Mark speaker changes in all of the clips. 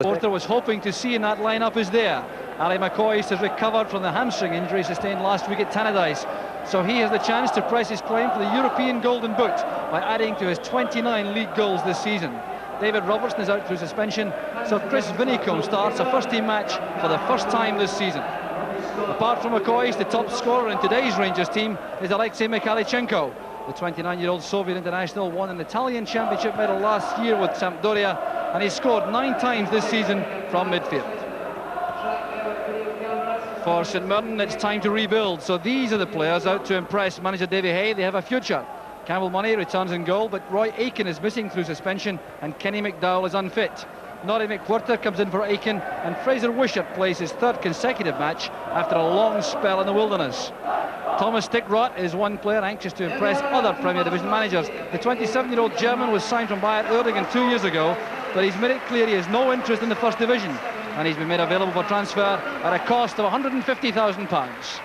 Speaker 1: Porter was hoping to see in that lineup is there. Ali McCoist has recovered from the hamstring injury sustained last week at Tannadice, so he has the chance to press his claim for the European Golden Boot by adding to his 29 league goals this season. David Robertson is out through suspension, so Chris Vinicombe starts a first-team match for the first time this season. Apart from McCoist, the top scorer in today's Rangers team is Alexei Mikhalichenko. The 29-year-old Soviet international won an Italian championship medal last year with Sampdoria, and he scored 9 times this season from midfield. For St Mirren, it's time to rebuild, so these are the players out to impress manager Davy Hay. They have a future. Campbell Money returns in goal, but Roy Aitken is missing through suspension and Kenny McDowell is unfit. Norrie McWhirter comes in for Aitken, and Fraser Wishart plays his 3rd consecutive match after a long spell in the wilderness. Thomas Stickrot is one player anxious to impress other Premier Division managers. The 27-year-old German was signed from Bayer Uerdingen 2 years ago, but he's made it clear he has no interest in the First Division, and he's been made available for transfer at a cost of £150,000.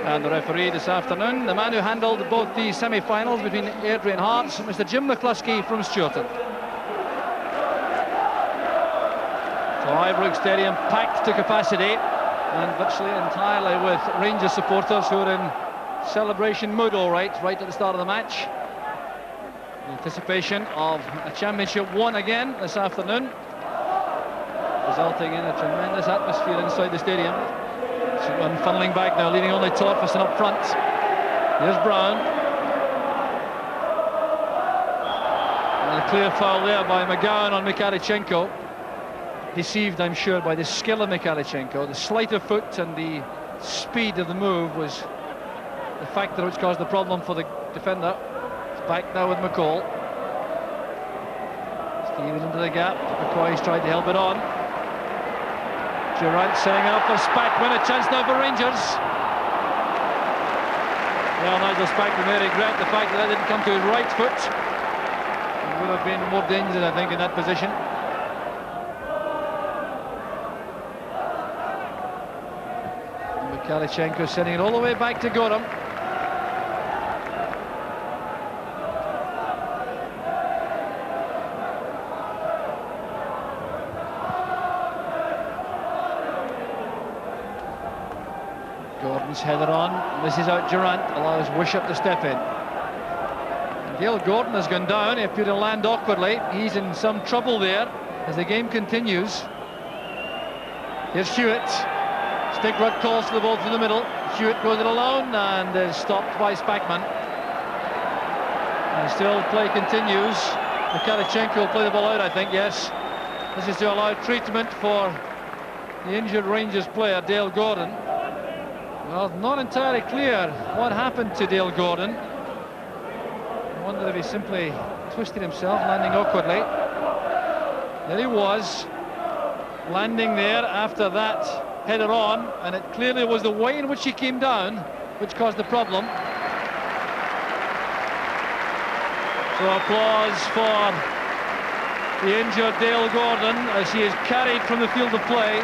Speaker 1: And the referee this afternoon, the man who handled both the semi-finals between Airdrie and Hearts, Mr. Jim McCluskey from Stewarton. So Ibrox Stadium packed to capacity, and virtually entirely with Rangers supporters who are in celebration mood right at the start of the match. In anticipation of a championship won again this afternoon, resulting in a tremendous atmosphere inside the stadium. One funneling back now, leaving only Torferson up front. Here's Brown. And a clear foul there by McGowan on Mikhalichenko. Deceived, I'm sure, by the skill of Mikhalichenko. The sleight of foot and the speed of the move was the factor which caused the problem for the defender. It's back now with McCall. Stevens into the gap. McCoy's tried to help it on. Durant setting up for Spackman, a chance now for Rangers. Well, Nigel Spackman may regret the fact that didn't come to his right foot. He would have been more dangerous, I think, in that position. Mikhalichenko sending it all the way back to Gorham. Gordon's header on, misses out Durant, allows Wishart to step in. And Dale Gordon has gone down, he appeared to land awkwardly. He's in some trouble there as the game continues. Here's Hewitt. Stickrod calls for the ball through the middle. Hewitt goes it alone and is stopped by Spackman. And still play continues. Mikhalichenko will play the ball out, I think, yes. This is to allow treatment for the injured Rangers player, Dale Gordon. Well, not entirely clear what happened to Dale Gordon. I wonder if he simply twisted himself, landing awkwardly. There he was, landing there after that header on, and it clearly was the way in which he came down which caused the problem. So applause for the injured Dale Gordon as he is carried from the field of play.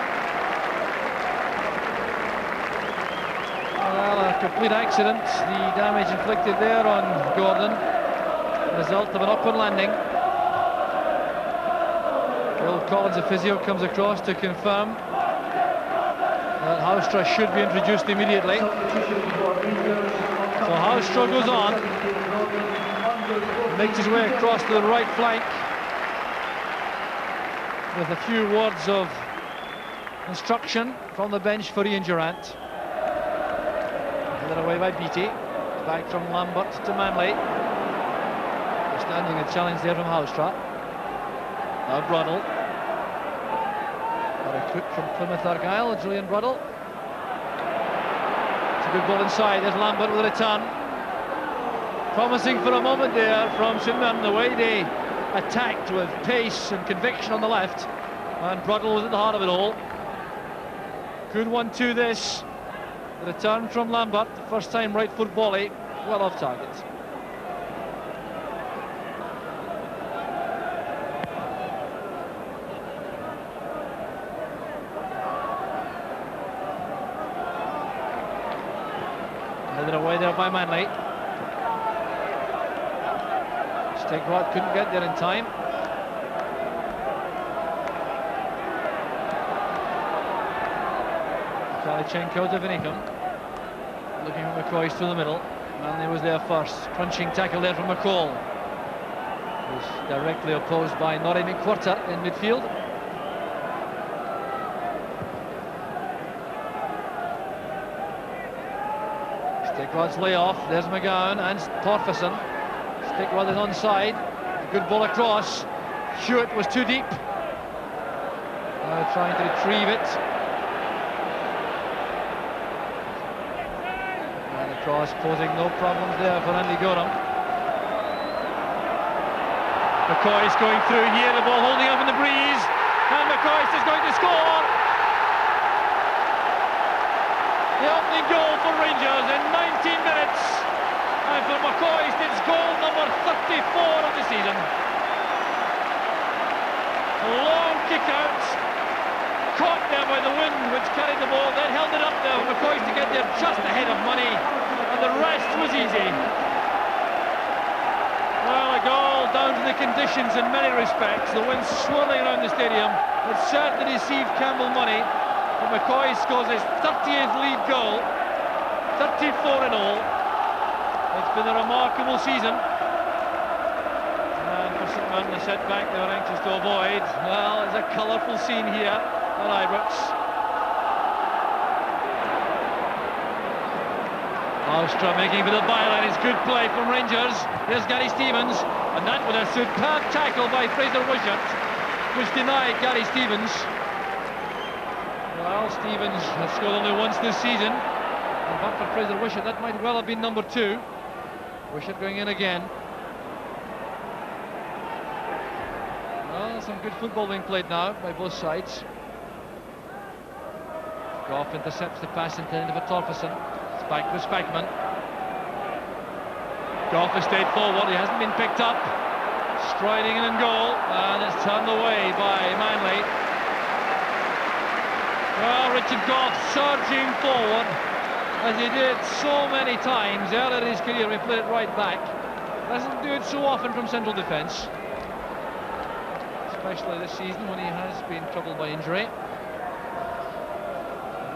Speaker 1: Well, a complete accident, the damage inflicted there on Gordon, result of an awkward landing. Bill Collins, a physio, comes across to confirm that Haustra should be introduced immediately. So Haustra goes on, makes his way across to the right flank with a few words of instruction from the bench for Ian Durant. Away by Beattie, back from Lambert to Manley. Standing a challenge there from Haustra. Now Bruddle. A recruit from Plymouth Argyle, Julian Bruddle. It's a good ball inside, there's Lambert with a return. Promising for a moment there from St Mirren, the way they attacked with pace and conviction on the left. And Bruddle was at the heart of it all. Good 1-2 this. The return from Lambert, the first time right foot volley, well off target. Headed away there by Manley. Stickrod couldn't get there in time. Kalichenko to Vinicum. Looking at McCoy through the middle. Manley was there first. Crunching tackle there from McCall. Was directly opposed by Norrie McWhirter in midfield. Stickrod's layoff. There's McGowan and Torferson. Stickrod is onside. Good ball across. Hewitt was too deep. Now trying to retrieve it. And across, posing no problems there for Andy Gorham. McCoy's going through here, the ball holding up in the breeze. And McCoy's is going to score. The opening goal for Rangers in 19 minutes. And for McCoy's, it's goal number 34 of the season. A long kick out, caught there by the wind which carried the ball, then held it up there for McCoy to get there just ahead of money, and the rest was easy. Well, a goal down to the conditions in many respects. The wind swirling around the stadium. It certainly deceived Campbell Money, but McCoy scores his 30th lead goal, 34 in all. It's been a remarkable season. St Mirren, the setback they were anxious to avoid. Well, it's a colourful scene here at Ibrox. Alstra making for the byline. It's good play from Rangers. Here's Gary Stevens, and that with a superb tackle by Fraser Wishart, which denied Gary Stevens. Well, Stevens has scored only once this season, and but for Fraser Wishart, that might well have been number 2. Wishart going in again. Well, some good football being played now by both sides. Goff intercepts the pass intended for Torferson. It's back with Spackman. Goff has stayed forward, he hasn't been picked up. Striding in goal, and it's turned away by Manley. Well, Richard Goff surging forward, as he did so many times earlier in his career when he played it right back. Doesn't do it so often from central defence, especially this season when he has been troubled by injury.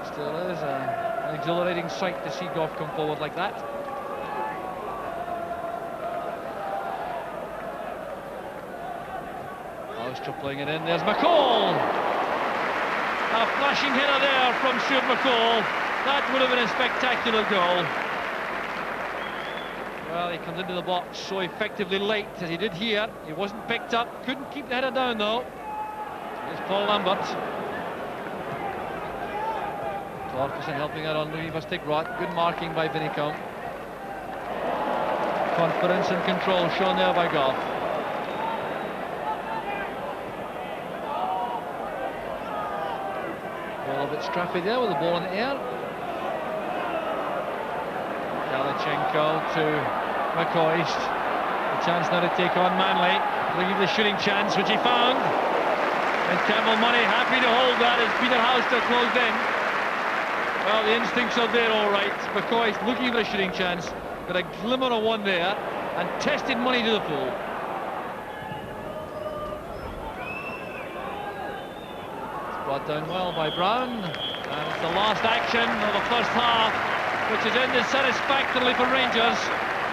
Speaker 1: It still is an exhilarating sight to see Goff come forward like that. Alstra playing it in. There's McCall. A flashing header there from Stuart McCall. That would have been a spectacular goal. Well, he comes into the box so effectively late as he did here. He wasn't picked up, couldn't keep the header down though. Here's Paul Lambert. Torferson helping out on looking for Stickrod. Good marking by Vinicum. Confidence and control shown there by Goff. Well, a bit strappy there with the ball in the air. Kalichenko to McCoist. The chance now to take on Manley. Looking for the shooting chance, which he found. And Campbell Money happy to hold that as Peter Houster closed in. Well, the instincts are there all right. McCoist looking for a shooting chance. Got a glimmer of one there and tested Money to the full. It's brought down well by Brown. And it's the last action of the first half, which has ended satisfactorily for Rangers,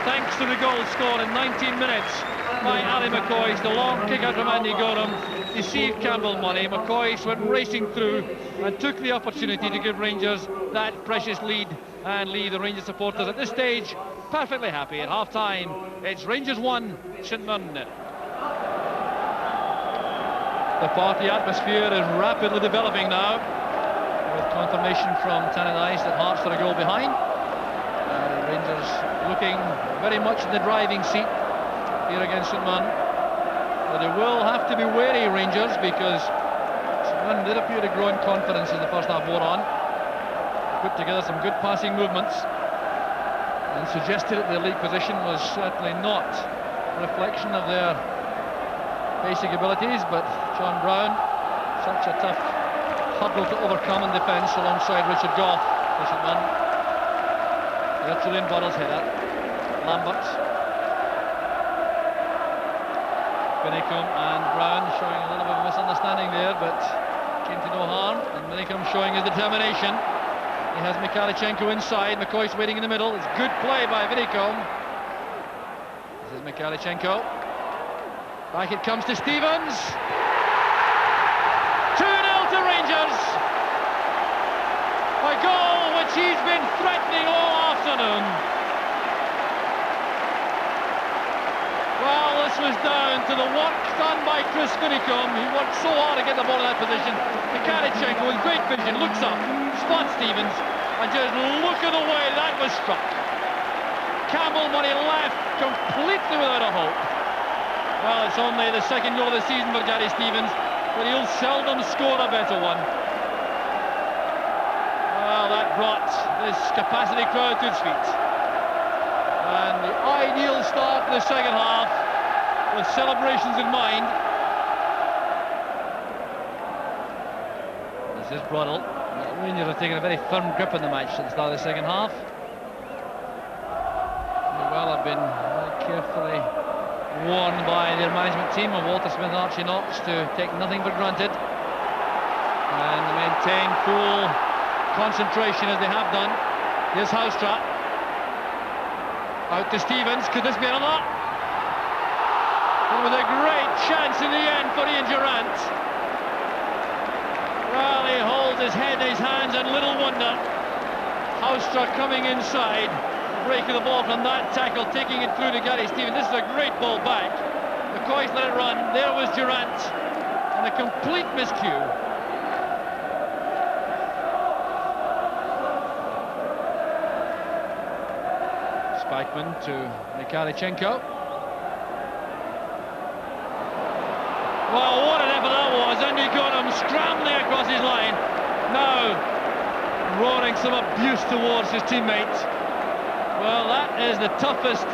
Speaker 1: thanks to the goal scored in 19 minutes by Ali McCoist. The long kick out from Andy Gorham deceived Campbell Money. McCoist went racing through and took the opportunity to give Rangers that precious lead and leave the Rangers supporters at this stage perfectly happy. At half-time, it's Rangers 1, St Mirren 0. The party atmosphere is rapidly developing now, with confirmation from Tannin Ice that Hearts are a goal behind. Rangers looking very much in the driving seat here against St Mirren. But they will have to be wary, Rangers, because St Mirren did appear to grow in confidence as the first half wore on. Put together some good passing movements and suggested that their league position was certainly not a reflection of their basic abilities, but John Brown, such a tough hurdle to overcome in defence alongside Richard Goff. There's Julian Burrell's header. Lambert, Vinicum and Brown showing a little bit of a misunderstanding there, but came to no harm. And Vinicum showing his determination. He has Mikhalichenko inside. McCoy's waiting in the middle. It's good play by Vinicombe. This is Mikhalichenko. Back it comes to Stevens. 2-0 to Rangers. A goal which he's been threatening all afternoon. Well, this was down to the work done by Chris Vinicombe. He worked so hard to get the ball in that position. Mikhalichenko with great vision looks up, spots Stevens, and just look at the way that was struck. Campbell Money left completely without a hope. Well, it's only the second goal of the season for Gary Stevens, but he'll seldom score a better one. Well, that brought this capacity crowd to its feet. And the ideal start to the second half, with celebrations in mind. This is Broddle. The Rangers are taking a very firm grip on the match at the start of the second half. They well have been very carefully warned by their management team of Walter Smith and Archie Knox to take nothing for granted and maintain full concentration as they have done. Here's Houstra. Out to Stevens. Could this be another? And with a great chance in the end for Ian Durrant. Well, he holds his head in his hands, and little wonder. Houstra coming inside, breaking the ball from that tackle, taking it through to Gary Stevens. This is a great ball back. McCoy's let it run. There was Durrant, and a complete miscue. Spikeman to Mikhalichenko. Well, what an effort that was. Andy Gorham scrambling across his line. Now roaring some abuse towards his teammate. Well, that is the toughest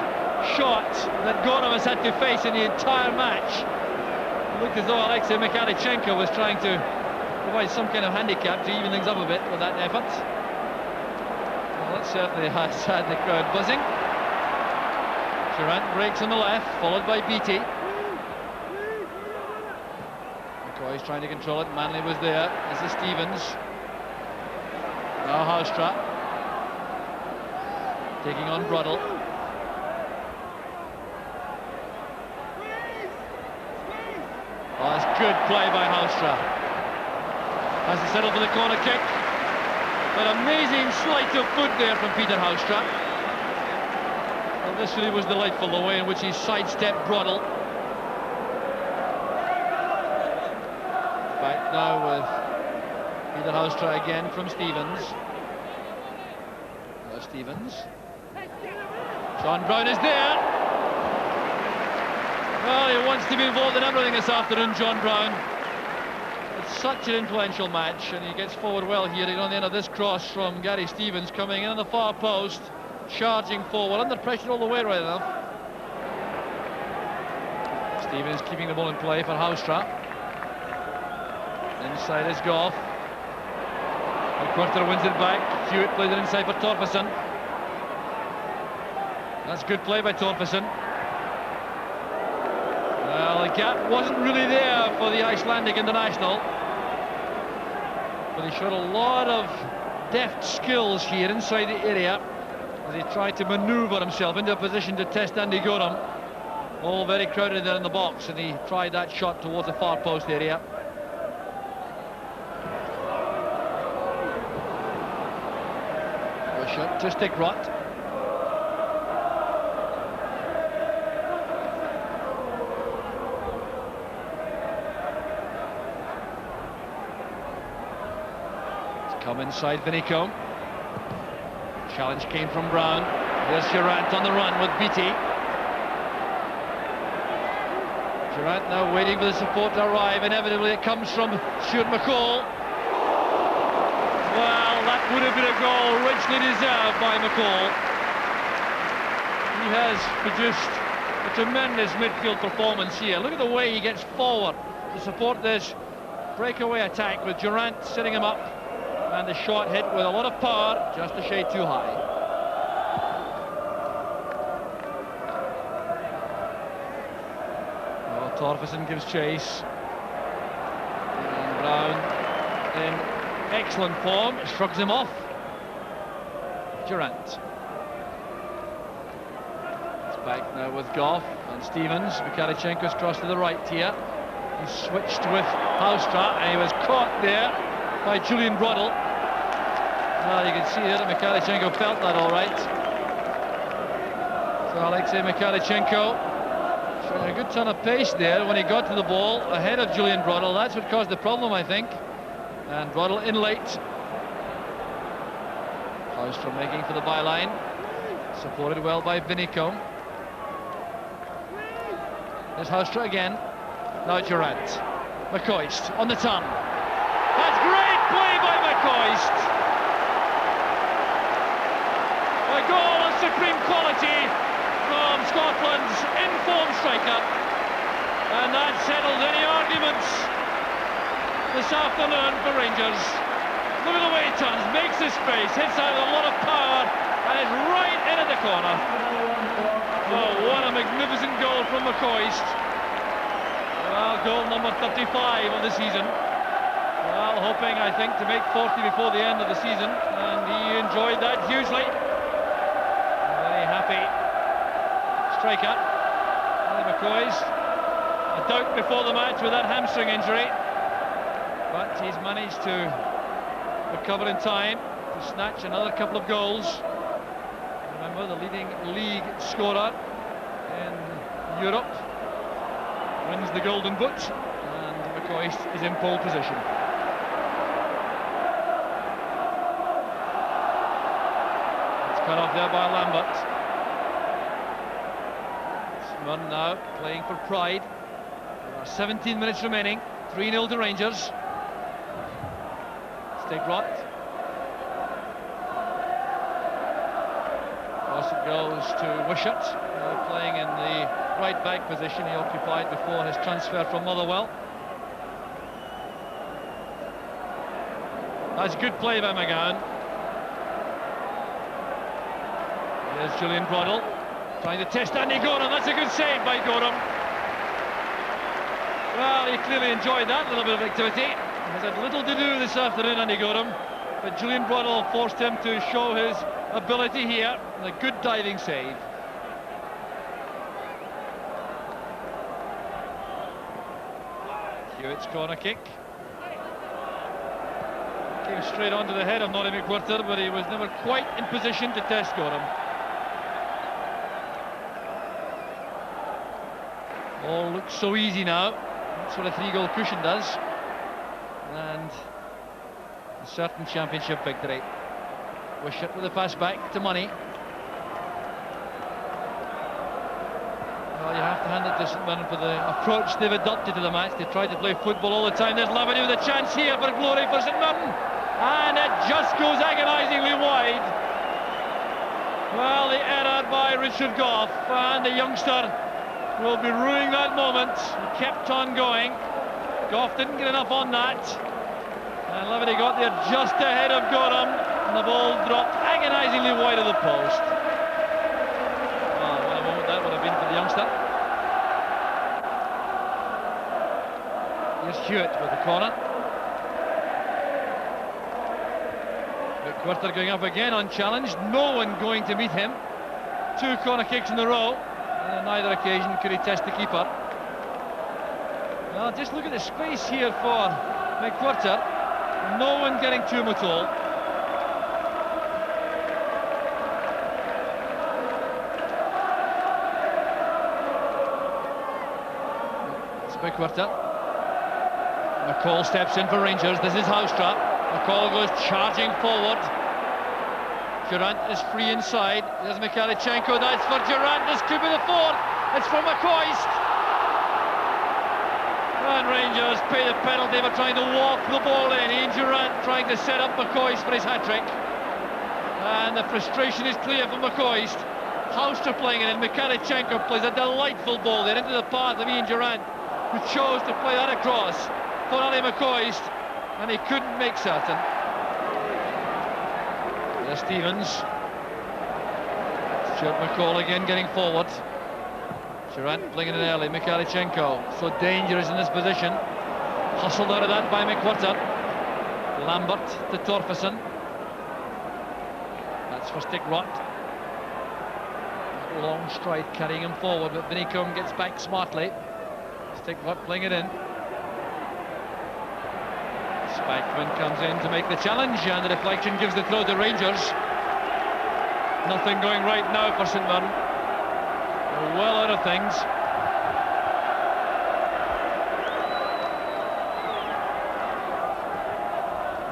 Speaker 1: shot that Gorham has had to face in the entire match. It looked as though Alexei Mikhalichenko was trying to provide some kind of handicap to even things up a bit with that effort. Well, that certainly has had the crowd buzzing. Durrant breaks on the left, followed by Beattie. McCoy's trying to control it. Manley was there. This is Stevens. Now Houstra taking on Broddle. Oh, that's good play by Houstra. Has to settle for the corner kick. But amazing sleight of foot there from Peter Houstra. Well, this really was delightful, the way in which he sidestepped Broddle. Back now with Peter Houstra again from Stevens. Now Stevens. John Brown is there. Well, he wants to be involved in everything this afternoon, John Brown. It's such an influential match, and he gets forward well here on the end of this cross from Gary Stevens, coming in on the far post, charging forward, under pressure all the way right enough. Stevens keeping the ball in play for Houstra. Inside is Goff. McQuarter wins it back. Hewitt plays it inside for Torfason. That's good play by Torfason. Well, the gap wasn't really there for the Icelandic international, but he showed a lot of deft skills here inside the area as he tried to manoeuvre himself into a position to test Andy Gorham. All very crowded there in the box, and he tried that shot towards the far post area. A shot to Stickrot. Come inside Vinicombe. Challenge came from Brown. Here's Durrant on the run with Beattie. Durrant now waiting for the support to arrive. Inevitably it comes from Stuart McCall. Well, that would have been a goal richly deserved by McCall. He has produced a tremendous midfield performance here. Look at the way he gets forward to support this breakaway attack with Durrant sitting him up. And the shot hit with a lot of power, just a shade too high. Well, Torfason gives chase. And Brown in excellent form, shrugs him off. Durant. It's back now with Goff and Stevens. Mikhalichenko's crossed to the right here. He switched with Haustra and he was caught there by Julian Broddle. Well, you can see here that Mikhalichenko felt that all right. So Alexei Mikhalichenko showing a good ton of pace there when he got to the ball ahead of Julian Broddle. That's what caused the problem, I think. And Broddle in late. Haustra making for the byline. Supported well by Vinicombe. There's Haustra again. Now Durant. McCoist on the turn. That's great play by McCoist. A goal of supreme quality from Scotland's in-form striker. And that settles any arguments this afternoon for Rangers. Look at the way he turns, makes the space, hits out with a lot of power, and is right into the corner. Oh, what a magnificent goal from McCoist. Well, goal number 35 of the season. Well, hoping, I think, to make 40 before the end of the season, and he enjoyed that hugely. Very happy striker, McCoist. A doubt before the match with that hamstring injury, but he's managed to recover in time to snatch another couple of goals. Remember, the leading league scorer in Europe wins the Golden Boot, and McCoist is in pole position. It's cut off there by Lambert. St Mirren now playing for pride. There are 17 minutes remaining. 3-0 to Rangers. Stegrot. Cross it goes to Wishart, now playing in the right back position he occupied before his transfer from Motherwell. That's good play by McGowan. There's Julian Broddle trying to test Andy Gorham. That's a good save by Gorham. Well, he clearly enjoyed that little bit of activity. Has had little to do this afternoon, Andy Gorham, but Julian Broddle forced him to show his ability here. And a good diving save. Hewitt's corner kick. Came straight onto the head of Norrie McWhirter, but he was never quite in position to test Gorham. All looks so easy now. That's what a 3-goal cushion does. And a certain championship victory. Wishart with the pass back to Money. Well, you have to hand it to St Mirren for the approach they've adopted to the match. They try to play football all the time. There's Lavany with a chance here for glory for St Mirren. And it just goes agonisingly wide. Well, the error by Richard Goff, and the youngster will be ruining that moment. He kept on going. Goff didn't get enough on that. And Lavany got there just ahead of Gorham. And the ball dropped agonisingly wide of the post. Oh, what a moment that would have been for the youngster. Here's Hewitt with the corner. McWhirter going up again unchallenged. No one going to meet him. 2 corner kicks in a row. And on neither occasion could he test the keeper. Well, just look at the space here for McWhirter. No one getting to him at all. McWhirter. McCall steps in for Rangers. This is Haustra. McCall goes charging forward. Durant is free inside. There's Mikhalichenko. That's for Durant. This could be the 4th. It's for McCoist. And Rangers pay the penalty for trying to walk the ball in. Ian Durant trying to set up McCoist for his hat-trick. And the frustration is clear for McCoist. Haustra playing it in. Mikhalichenko plays a delightful ball there into the path of Ian Durant, who chose to play that across for Ali McCoist, and he couldn't make certain. There's Stevens. Stuart McCall again getting forward. Durant playing it early. Mikhalichenko, so dangerous in this position. Hustled out of that by McWhirter. Lambert to Torfason. That's It's for Stigrot. Long stride carrying him forward, but Vinicombe gets back smartly. Stigrot playing it in. Spackman comes in to make the challenge, and the deflection gives the throw to Rangers. Nothing going right now for St Mirren. They're well out of things.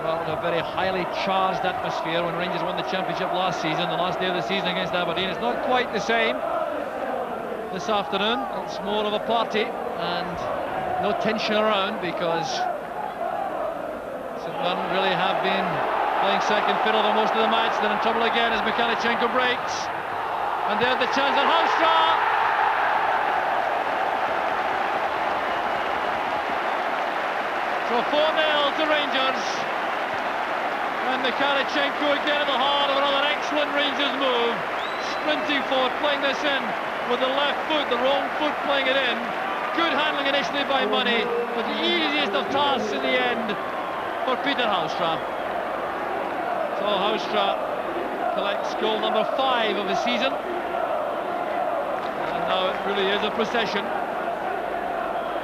Speaker 1: Well, a very highly charged atmosphere when Rangers won the championship last season, the last day of the season against Aberdeen. It's not quite the same this afternoon. It's more of a party and no tension around, because St Mirren really have been playing second fiddle for most of the match. They're in trouble again as Mikhalichenko breaks. And there's the chance at Haustra. So 4-0 to Rangers. And Mikhalichenko again at the heart of another excellent Rangers move. Sprinting forward, playing this in with the left foot, the wrong foot playing it in. Good handling initially by Money, but the easiest of tasks in the end for Peter Haustra. So Haustra collects goal number 5 of the season. And now it really is a procession.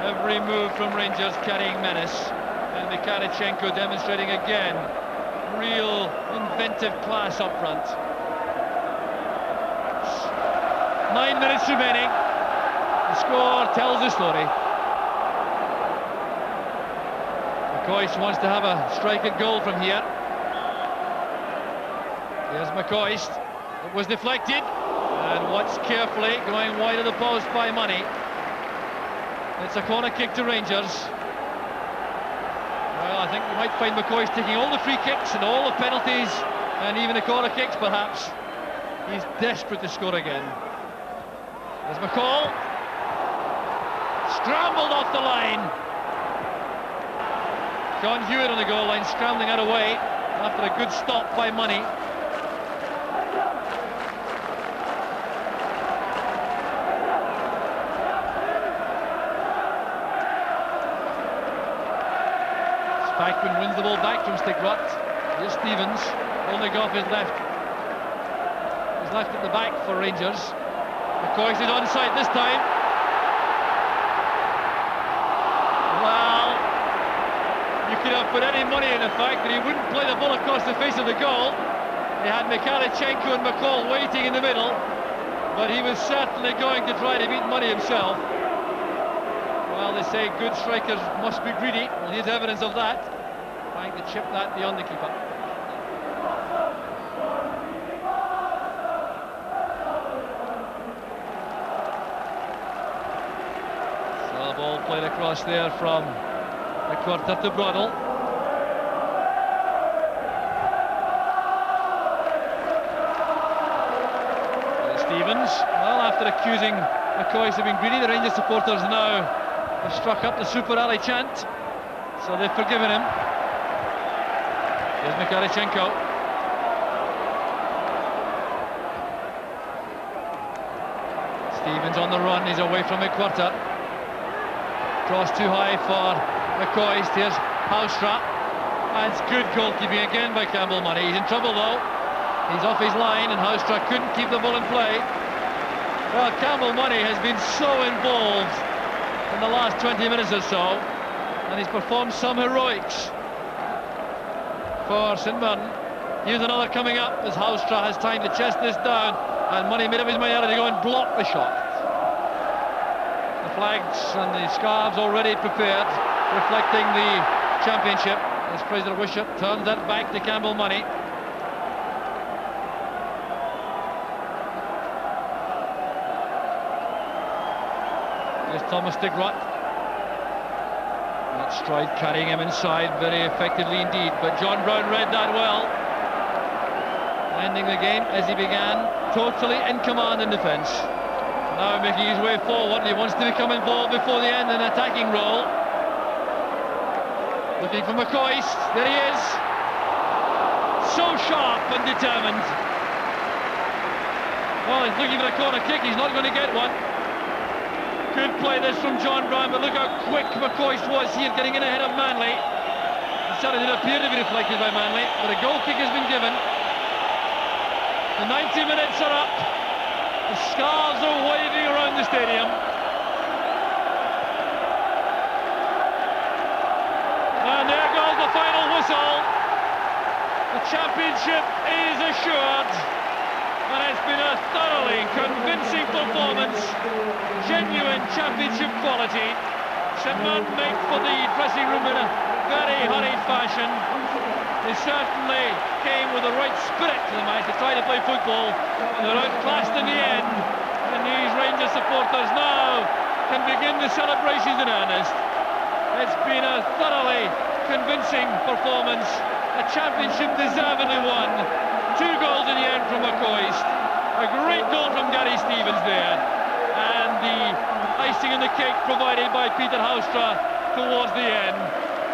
Speaker 1: Every move from Rangers carrying menace. And Mikhalichenko demonstrating again real inventive class up front. 9 minutes remaining. The score tells the story. McCoist wants to have a strike at goal from here. Here's McCoist. It was deflected, and watched carefully, going wide of the post by Money. It's a corner kick to Rangers. Well, I think you might find McCoist taking all the free kicks and all the penalties, and even the corner kicks perhaps. He's desperate to score again. There's McCall. Scrambled off the line. John Hewitt on the goal line, scrambling out away after a good stop by Money. Spackman wins the ball back from Stigrot. Here's Stevens, holding off his left. He's left at the back for Rangers. McCoist is onside this time. Well, you could have put any money in the fact that he wouldn't play the ball across the face of the goal. He had Mikhalichenko and McCall waiting in the middle, but he was certainly going to try to beat Money himself. Well, they say good strikers must be greedy. Well, here's evidence of that. Trying to chip that beyond the keeper. So the ball played across there from the quarter to Broddle. Stevens, well, after accusing McCoist of being greedy, the Rangers supporters now have struck up the Super Ali chant, so they've forgiven him. Here's Mikhalichenko. Stevens on the run, he's away from McQuarter. Cross too high for McCoist. Here's Haustra. That's good goalkeeping again by Campbell Money. He's in trouble though. He's off his line, and Haustra couldn't keep the ball in play. Well, Campbell Money has been so involved in the last 20 minutes or so, and he's performed some heroics for St Mirren. Here's another coming up as Haustra has time to chest this down, and Money made up his mind to go and block the shot. The flags and the scarves already prepared, reflecting the championship, as Fraser Wishart turns that back to Campbell Money. Here's Thomas Stigrot. That stride carrying him inside very effectively indeed, but John Brown read that well. Ending the game as he began, totally in command in defence. Now making his way forward, he wants to become involved before the end in an attacking role. Looking for McCoist, there he is. So sharp and determined. Well, he's looking for a corner kick, he's not going to get one. Good play this from John Brown, but look how quick McCoist was here, getting in ahead of Manley. It certainly did appear to be deflected by Manley, but a goal kick has been given.
Speaker 2: The 90 minutes are up. The scarves are waving around the stadium. And there goes the final whistle. The championship is assured. And it's been a thoroughly convincing performance. Genuine championship quality. St Mirren make for the dressing room in a very hurried fashion. They certainly came with the right spirit to the match to try to play football. They're outclassed in the end, and these Rangers supporters now can begin the celebrations in earnest. It's been a thoroughly convincing performance, a championship deservedly won. 2 goals in the end from McCoist, a great goal from Gary Stevens there, and the icing on the cake provided by Peter Houstra towards the end.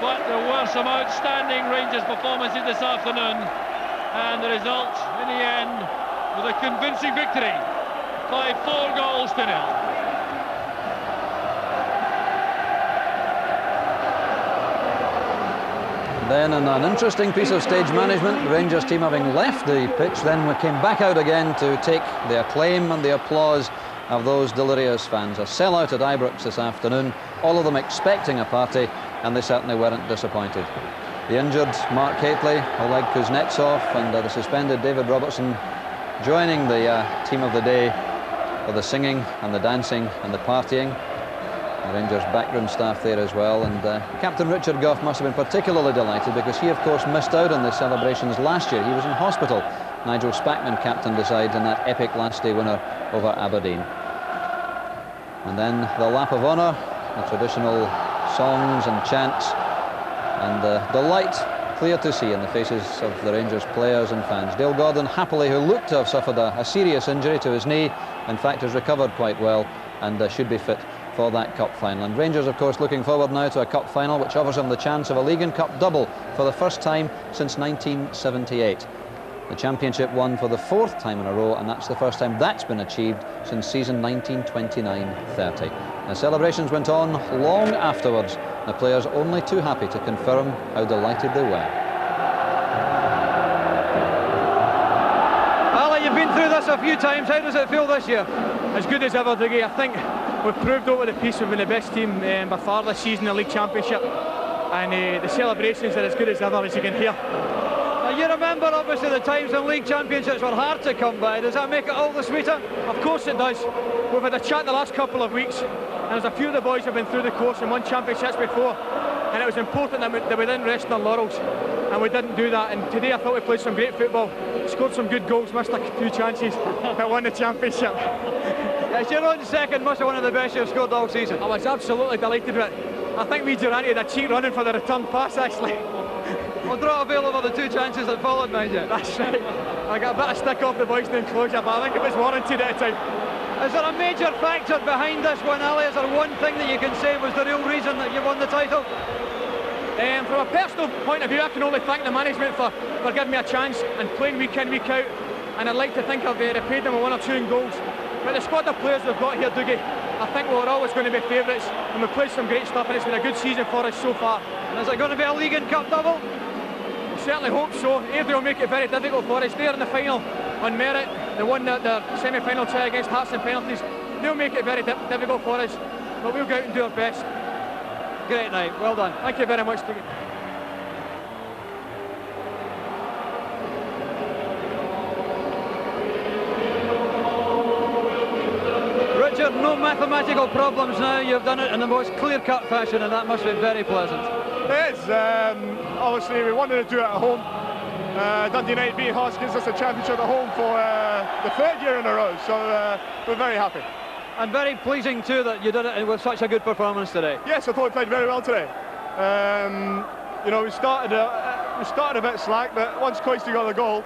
Speaker 2: But there were some outstanding Rangers performances this afternoon, and the result in the end was a convincing victory by 4 goals to 0.
Speaker 3: Then in an interesting piece of stage management, the Rangers team, having left the pitch, then we came back out again to take the acclaim and the applause of those delirious fans. A sellout at Ibrox this afternoon, all of them expecting a party, and they certainly weren't disappointed. The injured Mark Hateley, Oleg Kuznetsov, and the suspended David Robertson joining the team of the day for the singing and the dancing and the partying. The Rangers backroom staff there as well, and Captain Richard Gough must have been particularly delighted because he of course missed out on the celebrations last year. He was in hospital. Nigel Spackman captained the side in that epic last day winner over Aberdeen. And then the lap of honour, the traditional songs and chants, and delight clear to see in the faces of the Rangers players and fans. Dale Gordon, happily, who looked to have suffered a serious injury to his knee, in fact has recovered quite well and should be fit for that cup final. And Rangers of course looking forward now to a cup final which offers them the chance of a League and Cup double for the first time since 1978. The championship won for the 4th time in a row, and that's the first time that's been achieved since season 1929-30. The celebrations went on long afterwards, the players only too happy to confirm how delighted they were.
Speaker 1: Ali, you've been through this a few times. How does it feel this year?
Speaker 4: As good as ever, Dougie. I think we've proved over the piece we've been the best team by far this season in the League Championship, and the celebrations are as good as ever, as you can hear.
Speaker 1: Now you remember obviously the times when League Championships were hard to come by. Does that make it all the sweeter?
Speaker 4: Of course it does. We've had a chat the last couple of weeks, and there's a few of the boys have been through the course and won championships before, and it was important that we didn't rest on our laurels, and we didn't do that. And today I thought we played some great football, scored some good goals, missed a few chances, but won the championship.
Speaker 1: It's your own second, must have one of the best you've scored all season.
Speaker 4: I was absolutely delighted with it. I think we Durante had a cheek running for the return pass actually.
Speaker 1: Well, draw a veil over the 2 chances that followed, mind you.
Speaker 4: That's right. I got a bit of stick off the boys in the enclosure, but I think it was warranted at the time.
Speaker 1: Is there a major factor behind this one, Ali? Is there one thing that you can say was the real reason that you won the title?
Speaker 4: From a personal point of view, I can only thank the management for giving me a chance and playing week in, week out, and I'd like to think I've repaid them with 1 or 2 in goals. But the squad of players we've got here, Dougie, I think we're always going to be favourites, and we've played some great stuff, and it's been a good season for us so far.
Speaker 1: And is it going to be a League and Cup double?
Speaker 4: We certainly hope so. Airdrie will make it very difficult for us. They're in the final on merit. They won their semi-final tie against Hearts and penalties. They'll make it very difficult for us, but we'll go out and do our best.
Speaker 1: Great night, well done.
Speaker 4: Thank you very much, Dougie.
Speaker 1: Richard, no mathematical problems now. You've done it in the most clear-cut fashion, and that must be very pleasant.
Speaker 5: It is. Obviously, we wanted to do it at home. Dundee United beat Hearts gives us a championship at home for the 3rd year in a row, so we're very happy.
Speaker 1: And very pleasing too that you did it with such a good performance today.
Speaker 5: Yes, I thought we played very well today. You know, we started a bit slack, but once Coisty got the goal,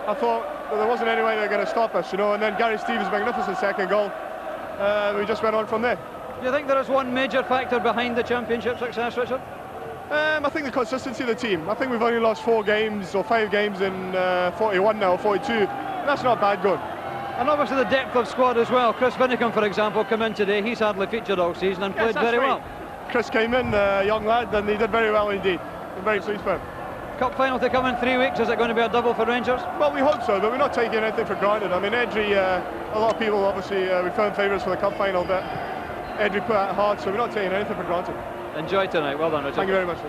Speaker 5: I thought there wasn't any way they were going to stop us, you know. And then Gary Stevens' magnificent second goal. We just went on from there.
Speaker 1: Do you think there is one major factor behind the championship success, Richard?
Speaker 5: I think the consistency of the team. I think we've only lost 4 games or 5 games in 41 now, 42. That's not bad going.
Speaker 1: And obviously the depth of squad as well. Chris Vinicum, for example, came in today. He's hardly featured all season and played very well.
Speaker 5: Chris came in, a young lad, and he did very well indeed. I'm very pleased with him.
Speaker 6: cup final to come in 3 weeks? Is it going to be a double for Rangers?
Speaker 5: Well, we hope so, but we're not taking anything for granted. I mean, Edry, a lot of people obviously we found favourites for the cup final, but Edry put out hard, so we're not taking anything for granted.
Speaker 6: Enjoy tonight. Well done, Richard.
Speaker 5: Thank you very much.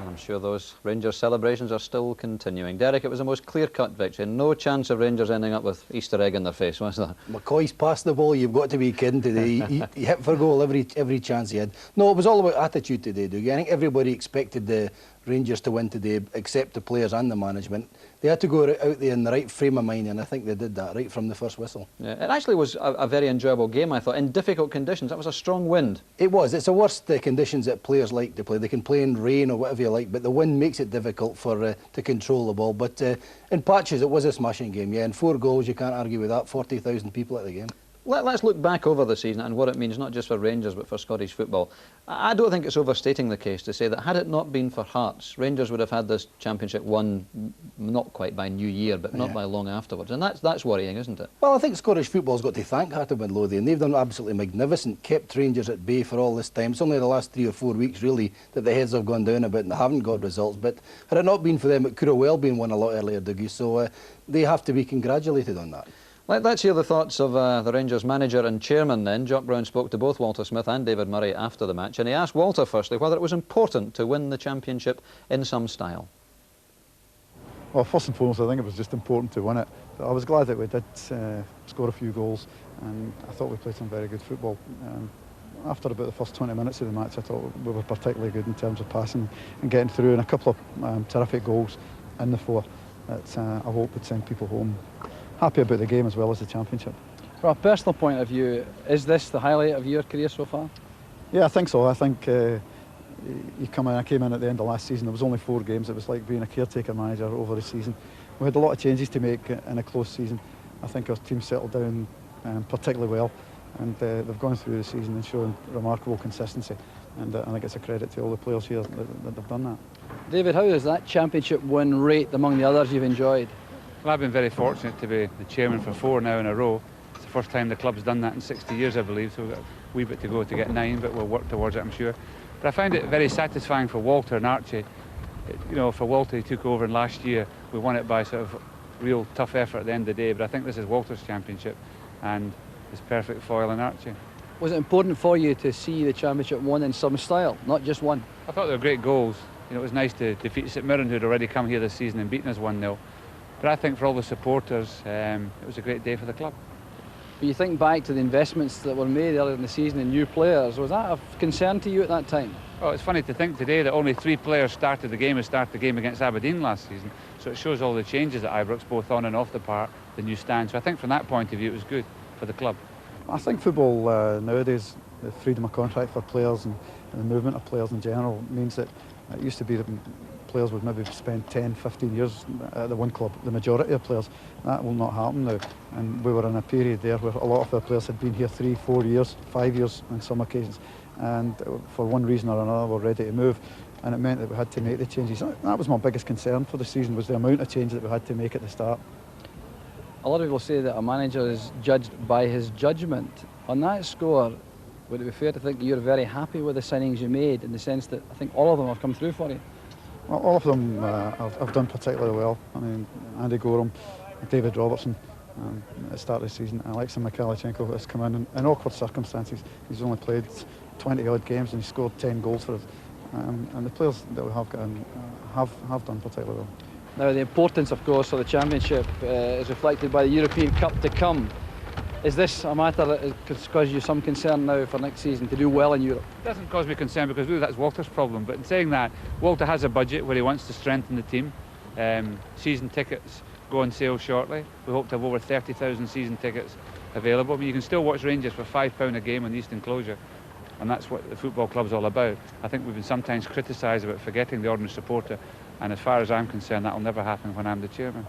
Speaker 3: I'm sure those Rangers celebrations are still continuing. Derek, it was the most clear-cut victory. No chance of Rangers ending up with Easter egg in their face, was there?
Speaker 7: McCoy's passed the ball. You've got to be kidding today. he hit for goal every chance he had. No, it was all about attitude today, Dougie. I think everybody expected the Rangers to win today, except the players and the management. They had to go out there in the right frame of mind, and I think they did that right from the first whistle.
Speaker 3: Yeah, it actually was a very enjoyable game, I thought, in difficult conditions. That was a strong wind.
Speaker 7: It was. It's the worst conditions that players like to play. They can play in rain or whatever you like, but the wind makes it difficult for to control the ball. But in patches, it was a smashing game, yeah, and 4 goals, you can't argue with that. 40,000 people at the game.
Speaker 3: Let's look back over the season and what it means, not just for Rangers, but for Scottish football. I don't think it's overstating the case to say that had it not been for Hearts, Rangers would have had this championship won, not quite by New Year, but not by long afterwards. And that's worrying, isn't it?
Speaker 7: Well, I think Scottish football's got to thank Heart of Midlothian. They've done absolutely magnificent, kept Rangers at bay for all this time. It's only the last 3 or 4 weeks, really, that the heads have gone down a bit and they haven't got results. But had it not been for them, it could have well been won a lot earlier, Dougie. So they have to be congratulated on that.
Speaker 3: Let's hear the thoughts of the Rangers manager and chairman then. Jock Brown spoke to both Walter Smith and David Murray after the match, and he asked Walter firstly whether it was important to win the championship in some style.
Speaker 8: Well, first and foremost, I think it was just important to win it. But I was glad that we did score a few goals, and I thought we played some very good football. After about the first 20 minutes of the match, I thought we were particularly good in terms of passing and getting through, and a couple of terrific goals in the 4 that I hope would send people home happy about the game as well as the championship.
Speaker 6: From a personal point of view, is this the highlight of your career so far?
Speaker 8: Yeah, I think so. I think I came in at the end of last season. There was only 4 games. It was like being a caretaker manager over the season. We had a lot of changes to make in a close season. I think our team settled down particularly well, and they've gone through the season and shown remarkable consistency. And I think it's a credit to all the players here that they've done that.
Speaker 6: David, how is that championship win rate among the others you've enjoyed?
Speaker 9: Well, I've been very fortunate to be the chairman for 4 now in a row. It's the first time the club's done that in 60 years, I believe, so we've got a wee bit to go to get 9, but we'll work towards it, I'm sure. But I find it very satisfying for Walter and Archie. You know, for Walter, he took over in last year. We won it by sort of real tough effort at the end of the day, but I think this is Walter's championship, and it's perfect foil in Archie.
Speaker 6: Was it important for you to see the championship won in some style, not just one?
Speaker 9: I thought they were great goals. You know, it was nice to defeat St Mirren, who'd already come here this season and beaten us 1-0. But I think for all the supporters, it was a great day for the club.
Speaker 6: But you think back to the investments that were made earlier in the season in new players, was that of concern to you at that time?
Speaker 9: Well, it's funny to think today that only 3 players started the game against Aberdeen last season, so it shows all the changes at Ibrox, both on and off the park, the new stand. So I think from that point of view it was good for the club.
Speaker 8: I think football nowadays, the freedom of contract for players and the movement of players in general means that it used to be that players would maybe spend 10, 15 years at the one club, the majority of players. That will not happen now. And we were in a period there where a lot of our players had been here 3, 4 years, 5 years on some occasions, and for one reason or another were ready to move, and it meant that we had to make the changes. That was my biggest concern for the season, was the amount of change that we had to make at the start.
Speaker 6: A lot of people say that a manager is judged by his judgment. On that score, would it be fair to think that you're very happy with the signings you made, in the sense that I think all of them have come through for you?
Speaker 8: Well, all of them have done particularly well. I mean, Andy Gorham, David Robertson, at the start of the season, Alexei Mikhailchenko has come in awkward circumstances. He's only played 20-odd games and he scored 10 goals for us. And the players that we have got in have done particularly well.
Speaker 6: Now, the importance, of course, of the championship is reflected by the European Cup to come. Is this a matter that causes you some concern now for next season, to do well in Europe?
Speaker 9: It doesn't cause me concern, because really that's Walter's problem. But in saying that, Walter has a budget where he wants to strengthen the team. Season tickets go on sale shortly. We hope to have over 30,000 season tickets available. I mean, you can still watch Rangers for £5 a game on the East Enclosure, and that's what the football club's all about. I think we've been sometimes criticised about forgetting the ordinary supporter, and as far as I'm concerned, that will never happen when I'm the chairman.